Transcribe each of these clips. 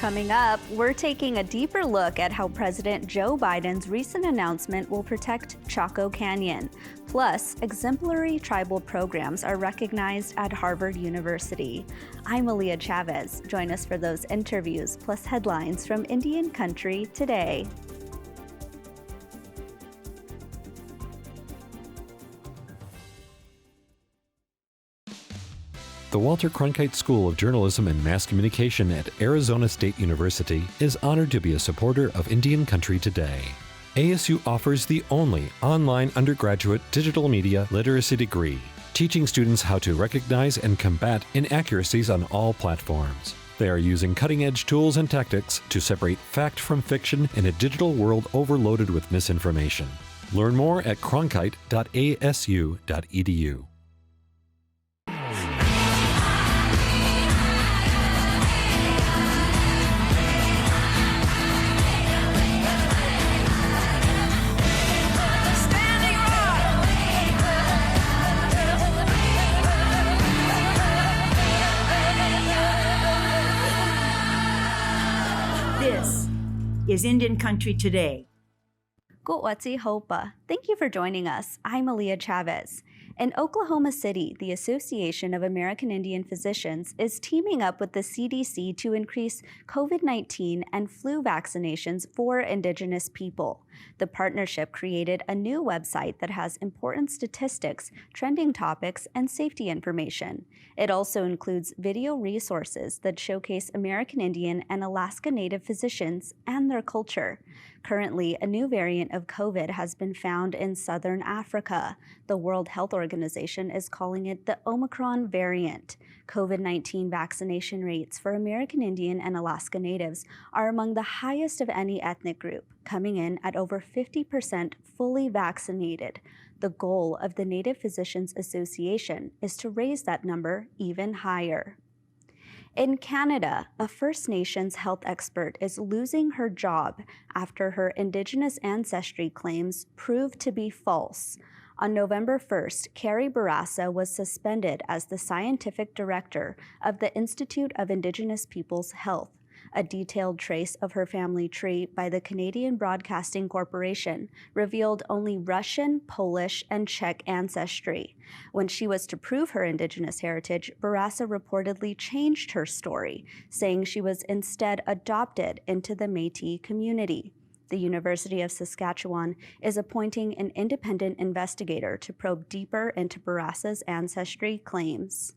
Coming up, we're taking a deeper look at how President Joe Biden's recent announcement will protect Chaco Canyon. Plus, exemplary tribal programs are recognized at Harvard University. I'm Aaliyah Chavez. Join us for those interviews, plus headlines from Indian Country today. The Walter Cronkite School of Journalism and Mass Communication at Arizona State University is honored to be a supporter of Indian Country today. ASU offers the only online undergraduate digital media literacy degree, teaching students how to recognize and combat inaccuracies on all platforms. They are using cutting-edge tools and tactics to separate fact from fiction in a digital world overloaded with misinformation. Learn more at cronkite.asu.edu. This is Indian Country Today. Ku'watsi Hopa. Thank you for joining us. I'm Aaliyah Chavez. In Oklahoma City, the Association of American Indian Physicians is teaming up with the CDC to increase COVID-19 and flu vaccinations for Indigenous people. The partnership created a new website that has important statistics, trending topics, and safety information. It also includes video resources that showcase American Indian and Alaska Native physicians and their culture. Currently, a new variant of COVID has been found in southern Africa. The World Health Organization is calling it the Omicron variant. COVID-19 vaccination rates for American Indian and Alaska Natives are among the highest of any ethnic group, coming in at over 50% fully vaccinated. The goal of the Native Physicians Association is to raise that number even higher. In Canada, a First Nations health expert is losing her job after her Indigenous ancestry claims proved to be false. On November 1st, Carrie Barassa was suspended as the scientific director of the Institute of Indigenous Peoples Health. A detailed trace of her family tree by the Canadian Broadcasting Corporation revealed only Russian, Polish, and Czech ancestry. When she was to prove her Indigenous heritage, Barassa reportedly changed her story, saying she was instead adopted into the Métis community. The University of Saskatchewan is appointing an independent investigator to probe deeper into Barassa's ancestry claims.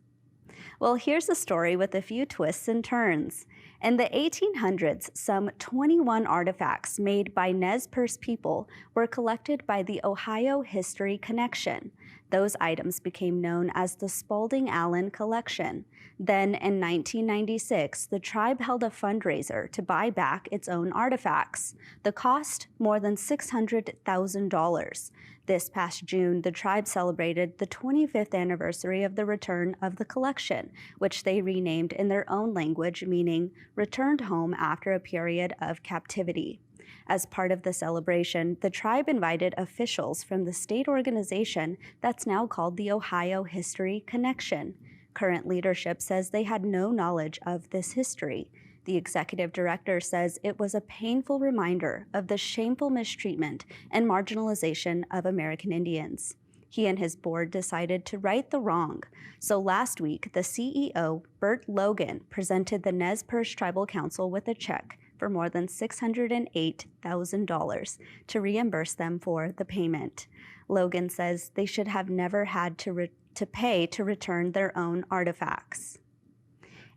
Well, here's a story with a few twists and turns. In the 1800s, some 21 artifacts made by Nez Perce people were collected by the Ohio History Connection. Those items became known as the Spalding Allen Collection. Then, in 1996, the tribe held a fundraiser to buy back its own artifacts. The cost, more than $600,000. This past June, the tribe celebrated the 25th anniversary of the return of the collection, which they renamed in their own language, meaning returned home after a period of captivity. As part of the celebration, the tribe invited officials from the state organization that's now called the Ohio History Connection. Current leadership says they had no knowledge of this history. The executive director says it was a painful reminder of the shameful mistreatment and marginalization of American Indians. He and his board decided to right the wrong. So last week, the CEO, Bert Logan, presented the Nez Perce Tribal Council with a check for more than $608,000 to reimburse them for the payment. Logan says they should have never had to pay to return their own artifacts.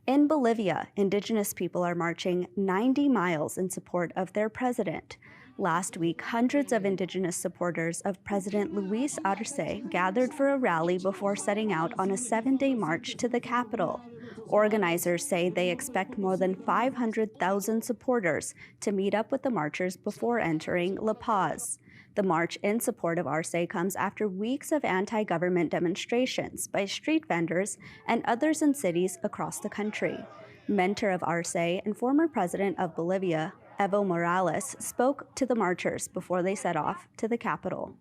In Bolivia, Indigenous people are marching 90 miles in support of their president. Last week, hundreds of Indigenous supporters of President Luis Arce gathered for a rally before setting out on a 7-day march to the capital. Organizers say they expect more than 500,000 supporters to meet up with the marchers before entering La Paz. The march in support of Arce comes after weeks of anti-government demonstrations by street vendors and others in cities across the country. Mentor of Arce and former president of Bolivia, Evo Morales, spoke to the marchers before they set off to the capital.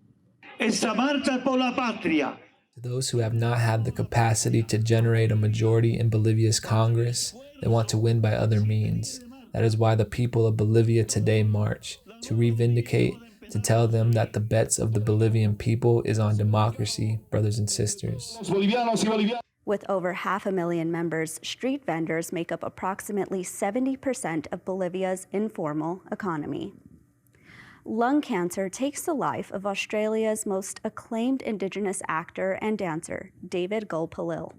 Esta marcha por la patria. To those who have not had the capacity to generate a majority in Bolivia's Congress, they want to win by other means. That is why the people of Bolivia today march, to revindicate, to tell them that the bets of the Bolivian people is on democracy, brothers and sisters. With over 500,000 members, street vendors make up approximately 70% of Bolivia's informal economy. Lung cancer takes the life of Australia's most acclaimed Indigenous actor and dancer, David Goldpalil.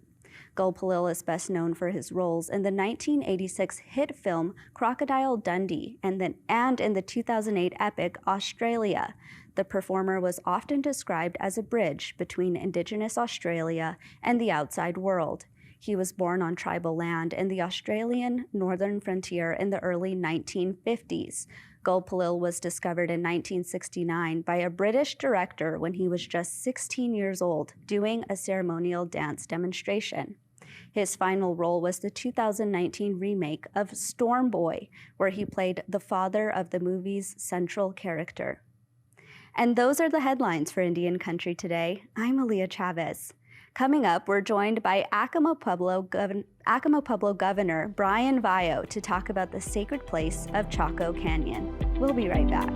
Goldpalil is best known for his roles in the 1986 hit film Crocodile Dundee and in the 2008 epic Australia. The performer was often described as a bridge between Indigenous Australia and the outside world. He was born on tribal land in the Australian northern frontier in the early 1950s. Goldpalil was discovered in 1969 by a British director when he was just 16 years old, doing a ceremonial dance demonstration. His final role was the 2019 remake of Storm Boy, where he played the father of the movie's central character. And those are the headlines for Indian Country today. I'm Aaliyah Chavez. Coming up, we're joined by Acoma Pueblo Governor Brian Vallo to talk about the sacred place of Chaco Canyon. We'll be right back.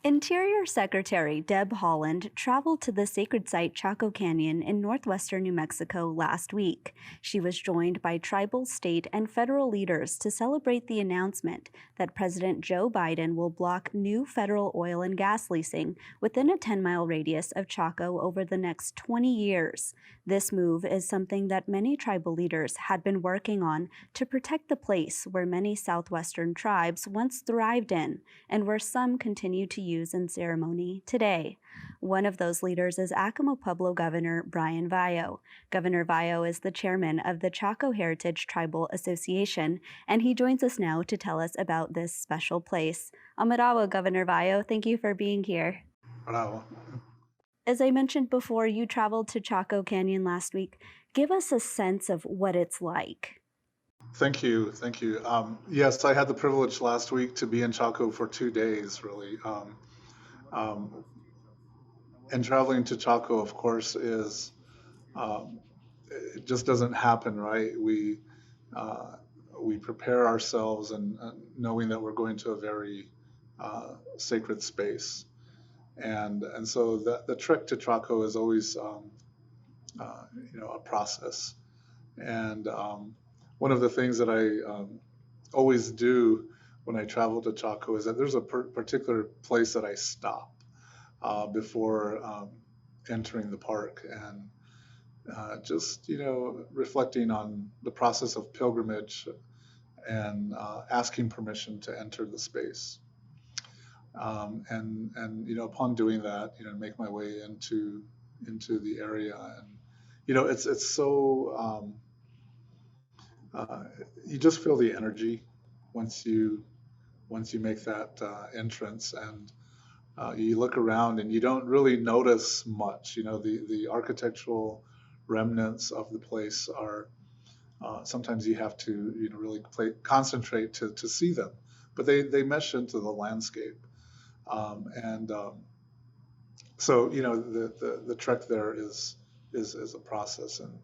Interior Secretary Deb Holland traveled to the sacred site Chaco Canyon in northwestern New Mexico last week. She was joined by tribal, state, and federal leaders to celebrate the announcement that President Joe Biden will block new federal oil and gas leasing within a 10-mile radius of Chaco over the next 20 years. This move is something that many tribal leaders had been working on to protect the place where many southwestern tribes once thrived in and where some continue to use in ceremony today. One of those leaders is Acoma Pueblo Governor Brian Vallo. Governor Vallo is the chairman of the Chaco Heritage Tribal Association, and he joins us now to tell us about this special place. Amarawa, Governor Vallo, thank you for being here. Bravo. As I mentioned before, you traveled to Chaco Canyon last week. Give us a sense of what it's like. Thank you. Yes, I had the privilege last week to be in Chaco for 2 days, really. And traveling to Chaco, of course, is it just doesn't happen, right? We prepare ourselves and knowing that we're going to a very sacred space, and so the trek to Chaco is always a process. And one of the things that I always do when I travel to Chaco is that there's a particular place that I stop before entering the park, and just reflecting on the process of pilgrimage and asking permission to enter the space, and upon doing that, make my way into the area, and it's so you just feel the energy once you make that entrance, and you look around and you don't really notice much. The architectural remnants of the place are sometimes you have to really concentrate to see them, but they mesh into the landscape, so the trek there is a process. And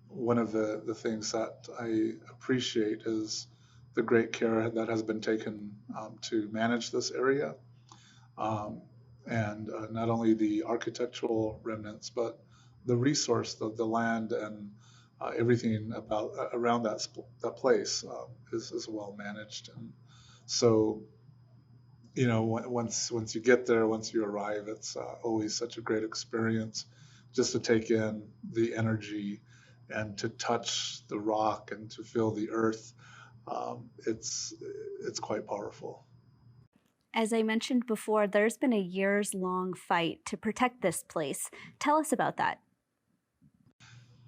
one of the things that I appreciate is the great care that has been taken to manage this area, and not only the architectural remnants, but the resource, the land, and everything around that place is well managed. And so, once you get there, once you arrive, it's always such a great experience just to take in the energy and to touch the rock and to feel the earth. It's quite powerful. As I mentioned before, there's been a years-long fight to protect this place. Tell us about that.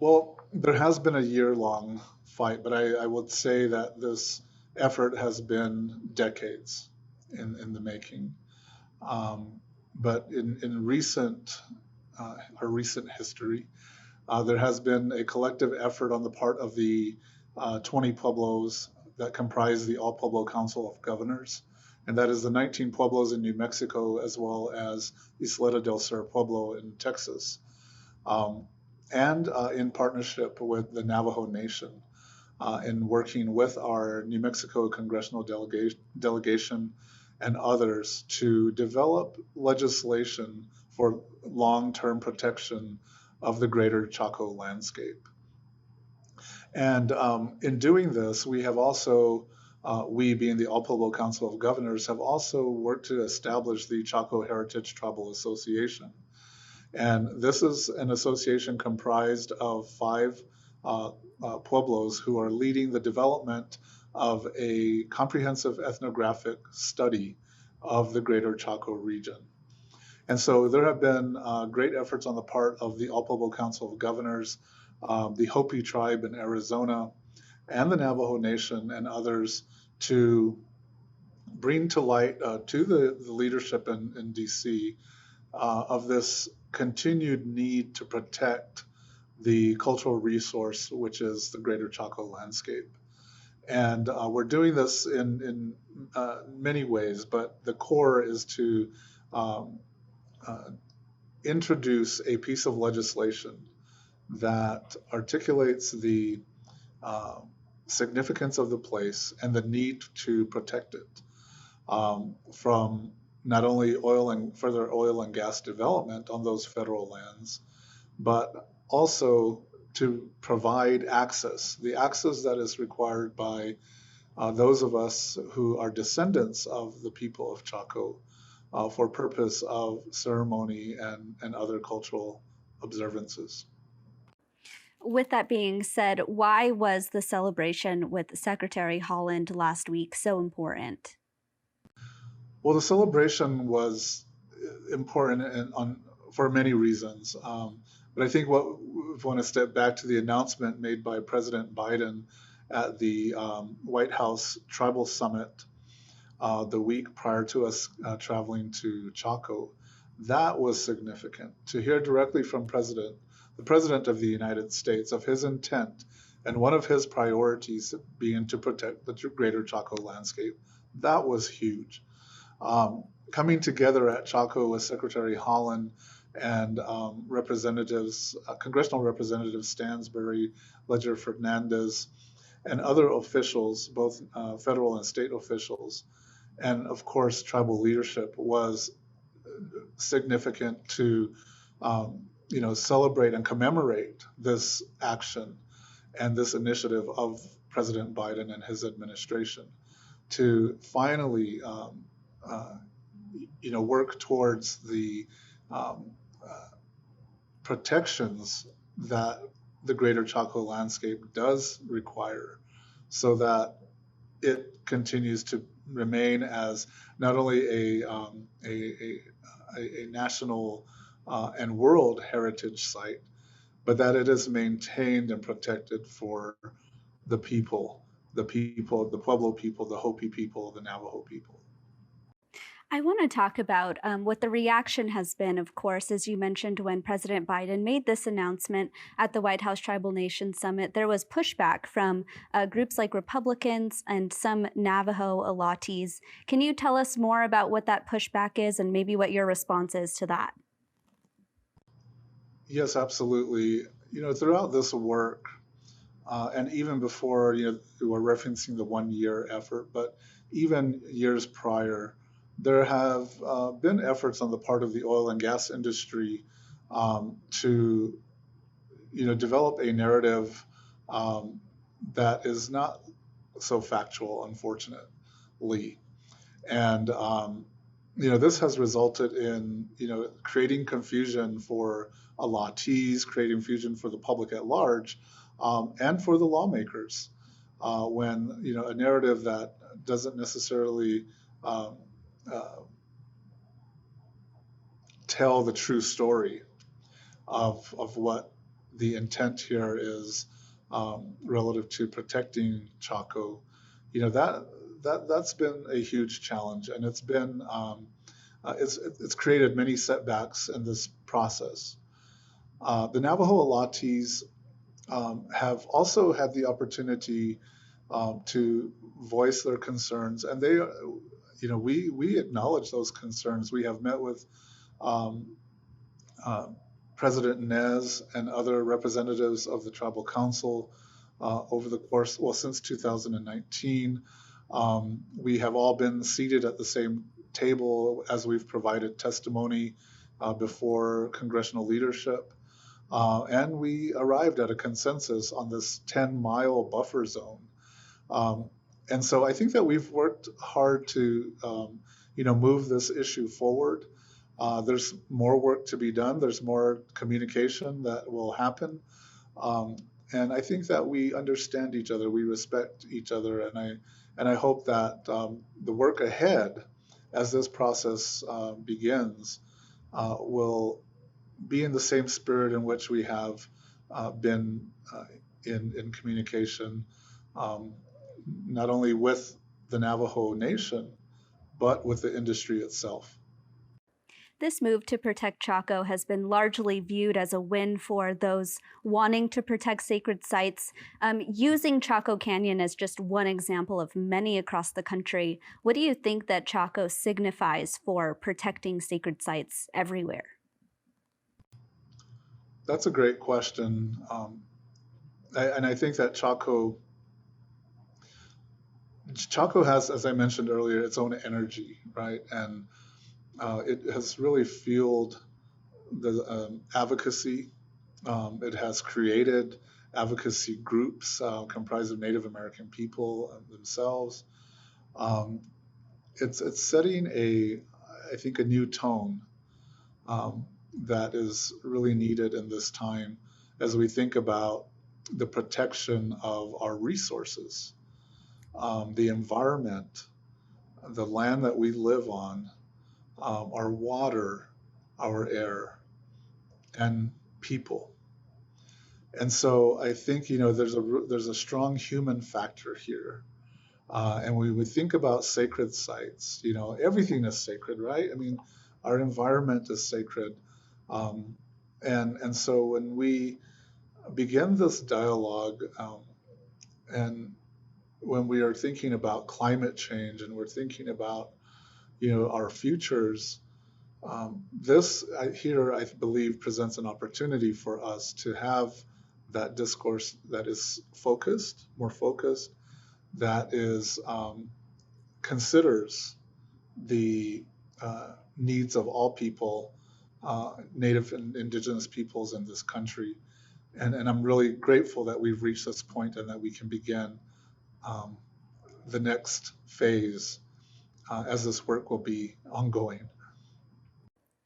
Well, there has been a year-long fight, but I would say that this effort has been decades in the making. But in our recent history, There has been a collective effort on the part of the 20 pueblos that comprise the All Pueblo Council of Governors, and that is the 19 pueblos in New Mexico as well as Isleta del Sur Pueblo in Texas, and in partnership with the Navajo Nation in working with our New Mexico congressional delegation and others to develop legislation for long-term protection of the greater Chaco landscape. And in doing this, we have also, we being the All Pueblo Council of Governors, have also worked to establish the Chaco Heritage Tribal Association. And this is an association comprised of 5 pueblos who are leading the development of a comprehensive ethnographic study of the greater Chaco region. And so there have been great efforts on the part of the All Pueblo Council of Governors, the Hopi tribe in Arizona, and the Navajo Nation and others to bring to light to the leadership in DC of this continued need to protect the cultural resource, which is the greater Chaco landscape. And we're doing this in many ways, but the core is to introduce a piece of legislation that articulates the significance of the place and the need to protect it from not only further oil and gas development on those federal lands, but also to provide access, the access that is required by those of us who are descendants of the people of Chaco for purpose of ceremony and other cultural observances. With that being said, why was the celebration with Secretary Holland last week so important? Well, the celebration was important for many reasons. But I think we want to step back to the announcement made by President Biden at the White House Tribal Summit the week prior to us traveling to Chaco. That was significant. To hear directly from the President of the United States, of his intent and one of his priorities being to protect the greater Chaco landscape, that was huge. Coming together at Chaco with Secretary Holland and Congressional Representatives Stansbury, Ledger Fernandez, and other officials, both federal and state officials, and of course tribal leadership, was significant to celebrate and commemorate this action and this initiative of President Biden and his administration to finally work towards the protections that the greater Chaco landscape does require, so that it continues to remain as not only a national and world heritage site, but that it is maintained and protected for the people, the Pueblo people, the Hopi people, the Navajo people. I want to talk about what the reaction has been, of course, as you mentioned, when President Biden made this announcement at the White House Tribal Nations Summit. There was pushback from groups like Republicans and some Navajo allottees. Can you tell us more about what that pushback is and maybe what your response is to that? Yes, absolutely. Throughout this work, and even before, we're referencing the 1-year effort, but even years prior, there have been efforts on the part of the oil and gas industry to, develop a narrative that is not so factual, unfortunately. And, this has resulted in, creating confusion for allottees, creating confusion for the public at large, and for the lawmakers when, a narrative that doesn't necessarily tell the true story of what the intent here is relative to protecting Chaco. That's been a huge challenge, and it's been it's created many setbacks in this process. The Navajo Alatis have also had the opportunity to voice their concerns, and they, we acknowledge those concerns. We have met with um, uh, President Nez and other representatives of the Tribal Council over the course, since 2019. We have all been seated at the same table as we've provided testimony before congressional leadership. And we arrived at a consensus on this 10-mile buffer zone. And so I think that we've worked hard to, move this issue forward. There's more work to be done. There's more communication that will happen. And I think that we understand each other, we respect each other, and I hope that the work ahead, as this process begins, will be in the same spirit in which we have been in communication, not only with the Navajo Nation, but with the industry itself. This move to protect Chaco has been largely viewed as a win for those wanting to protect sacred sites. Using Chaco Canyon as just one example of many across the country, what do you think that Chaco signifies for protecting sacred sites everywhere? That's a great question. And I think that Chaco has, as I mentioned earlier, its own energy, right? And it has really fueled the advocacy. It has created advocacy groups comprised of Native American people themselves. It's setting I think, a new tone that is really needed in this time as we think about the protection of our resources, the environment, the land that we live on, our water, our air, and people. And so I think, there's a strong human factor here. And we would think about sacred sites, everything is sacred, right? I mean, our environment is sacred. And so when we begin this dialogue, and when we are thinking about climate change and we're thinking about, our futures, this here, I believe, presents an opportunity for us to have that discourse that is more focused, that is considers the needs of all people, Native and Indigenous peoples in this country. And I'm really grateful that we've reached this point and that we can begin the next phase as this work will be ongoing.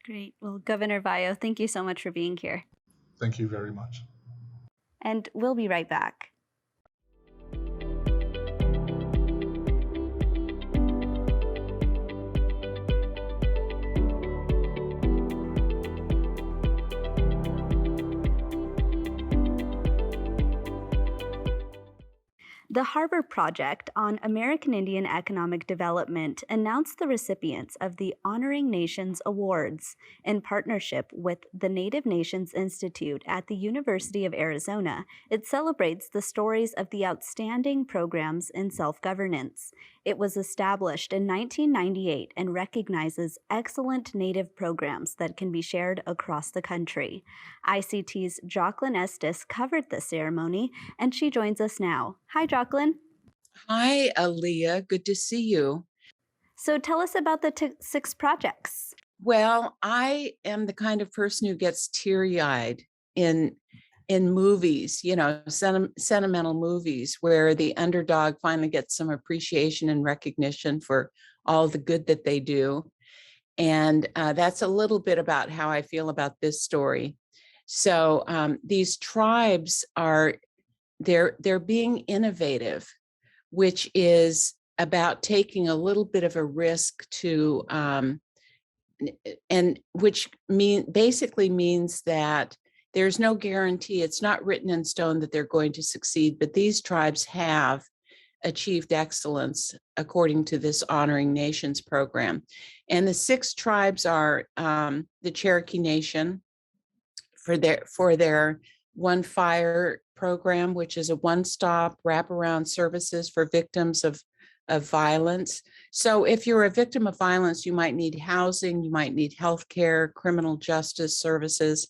Great. Well, Governor Vallo, thank you so much for being here. Thank you very much. And we'll be right back. The Harbor Project on American Indian Economic Development announced the recipients of the Honoring Nations Awards in partnership with the Native Nations Institute at the University of Arizona. It celebrates the stories of the outstanding programs in self-governance. It was established in 1998 and recognizes excellent Native programs that can be shared across the country. ICT's Joaqlin Estus covered the ceremony, and she joins us now. Hi, Joaqlin. Hi, Aaliyah. Good to see you. So tell us about the 6 projects. Well, I am the kind of person who gets teary-eyed in movies, sentimental movies where the underdog finally gets some appreciation and recognition for all the good that they do. And that's a little bit about how I feel about this story. So these tribes they're being innovative, which is about taking a little bit of a risk to, and which basically means that there's no guarantee, it's not written in stone that they're going to succeed, but these tribes have achieved excellence according to this Honoring Nations program. And the 6 tribes are the Cherokee Nation for their One Fire program, which is a one-stop wraparound services for victims of violence. So if you're a victim of violence, you might need housing, you might need healthcare, criminal justice services.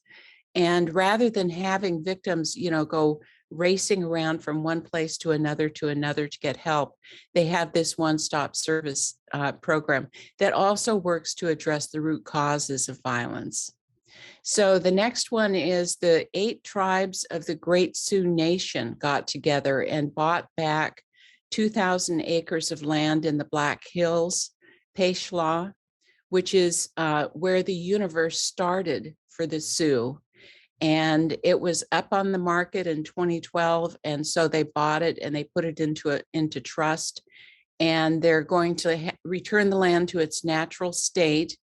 And rather than having victims, go racing around from one place to another to get help, they have this one-stop service program that also works to address the root causes of violence. So the next one is the 8 tribes of the Great Sioux Nation got together and bought back 2,000 acres of land in the Black Hills, Peshla, which is where the universe started for the Sioux. And it was up on the market in 2012. And so they bought it and they put it into trust. And they're going to return the land to its natural state.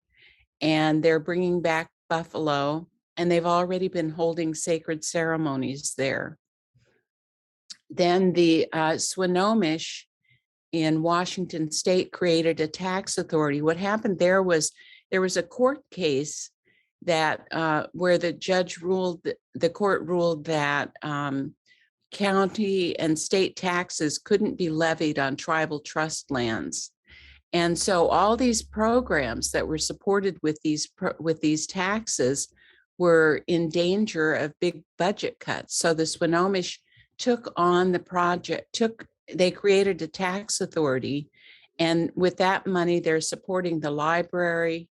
And they're bringing back buffalo. And they've already been holding sacred ceremonies there. Then the Swinomish in Washington State created a tax authority. What happened there was a court case that where the court ruled that county and state taxes couldn't be levied on tribal trust lands. And so all these programs that were supported with these taxes were in danger of big budget cuts. So the Swinomish took on the project, they created a tax authority. And with that money, they're supporting the library,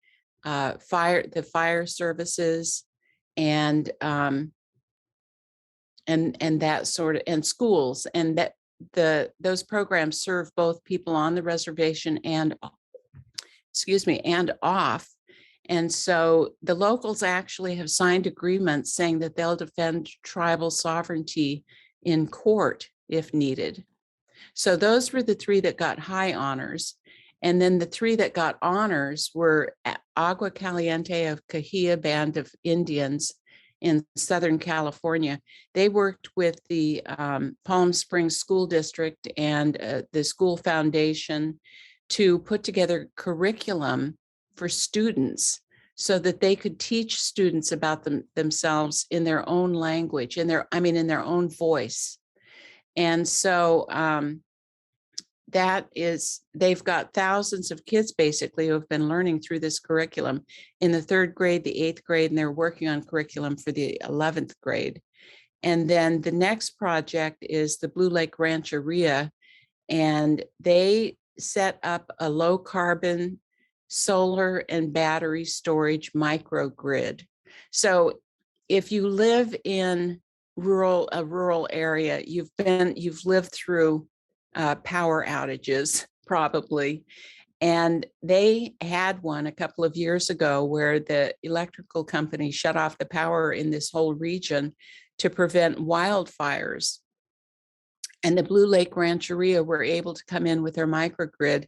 the fire services, and that sort of, and schools, and that those programs serve both people on the reservation and off. And so the locals actually have signed agreements saying that they'll defend tribal sovereignty in court if needed. So those were the 3 that got high honors. And then the 3 that got honors were Agua Caliente of Kahia Band of Indians in Southern California. They worked with the Palm Springs School District and the school foundation to put together curriculum for students so that they could teach students about themselves in their own language, in their own voice. And so they've got thousands of kids basically who have been learning through this curriculum in the 3rd grade, the 8th grade, and they're working on curriculum for the 11th grade. And then the next project is the Blue Lake Rancheria, and they set up a low carbon solar and battery storage microgrid. So if you live in a rural area, you've lived through power outages probably. And they had one a couple of years ago where the electrical company shut off the power in this whole region to prevent wildfires. And the Blue Lake Rancheria were able to come in with their microgrid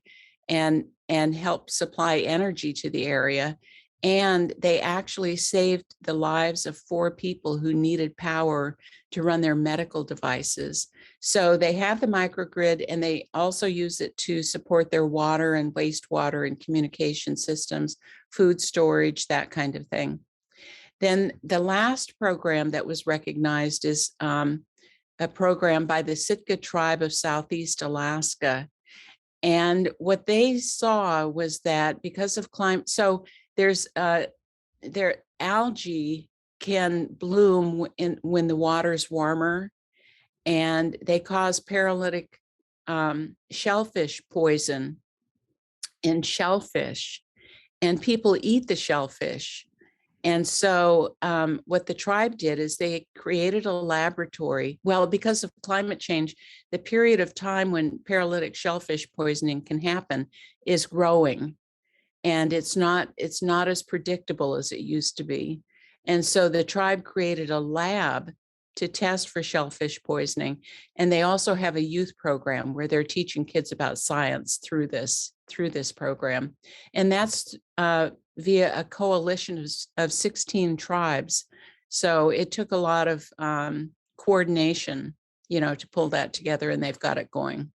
and help supply energy to the area. And they actually saved the lives of 4 people who needed power to run their medical devices. So they have the microgrid, and they also use it to support their water and wastewater and communication systems, food storage, that kind of thing. Then the last program that was recognized is a program by the Sitka tribe of Southeast Alaska. And what they saw was that because of climate, so their algae can bloom when the water's warmer, and they cause paralytic shellfish poison in shellfish, and people eat the shellfish. And so what the tribe did is they created a laboratory. Well, because of climate change, the period of time when paralytic shellfish poisoning can happen is growing. And it's not as predictable as it used to be. And so the tribe created a lab to test for shellfish poisoning. And they also have a youth program where they're teaching kids about science through this program. And that's via a coalition of 16 tribes. So it took a lot of coordination, to pull that together, and they've got it going.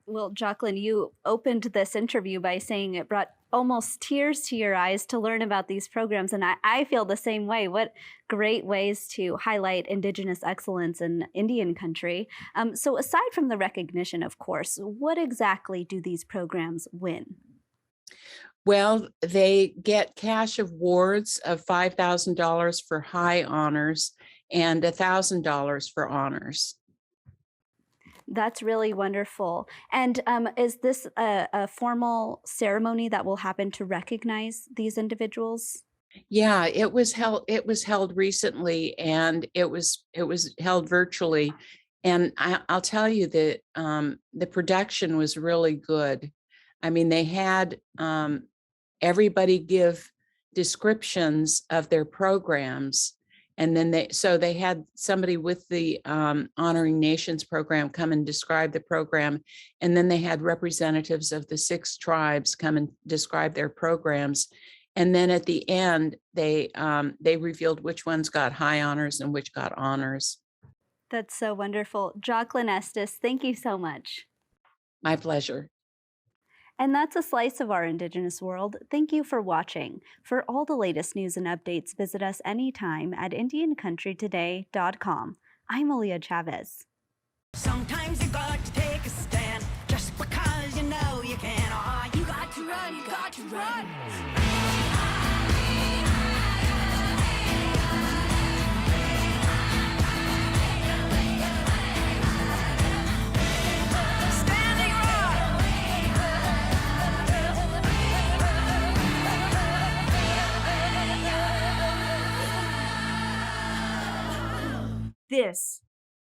Well, Joaqlin, you opened this interview by saying it brought almost tears to your eyes to learn about these programs. And I feel the same way. What great ways to highlight Indigenous excellence in Indian country. So aside from the recognition, of course, what exactly do these programs win? Well, they get cash awards of $5,000 for high honors and $1,000 for honors. That's really wonderful. And is this a formal ceremony that will happen to recognize these individuals? Yeah, it was held. It was held recently, and it was held virtually. And I'll tell you that the production was really good. I mean, they had everybody give descriptions of their programs, and then they had somebody with the Honoring Nations program come and describe the program, and then they had representatives of the 6 tribes come and describe their programs. And then at the end, they revealed which ones got high honors and which got honors. That's so wonderful. Joaqlin Estus, thank you so much. My pleasure. And that's a slice of our Indigenous world. Thank you for watching. For all the latest news and updates, visit us anytime at IndianCountryToday.com. I'm Aaliyah Chavez. Sometimes you got to take a stand just because you know you can. Oh, you got to run, you got to run. Standing This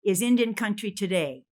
is Indian Country Today.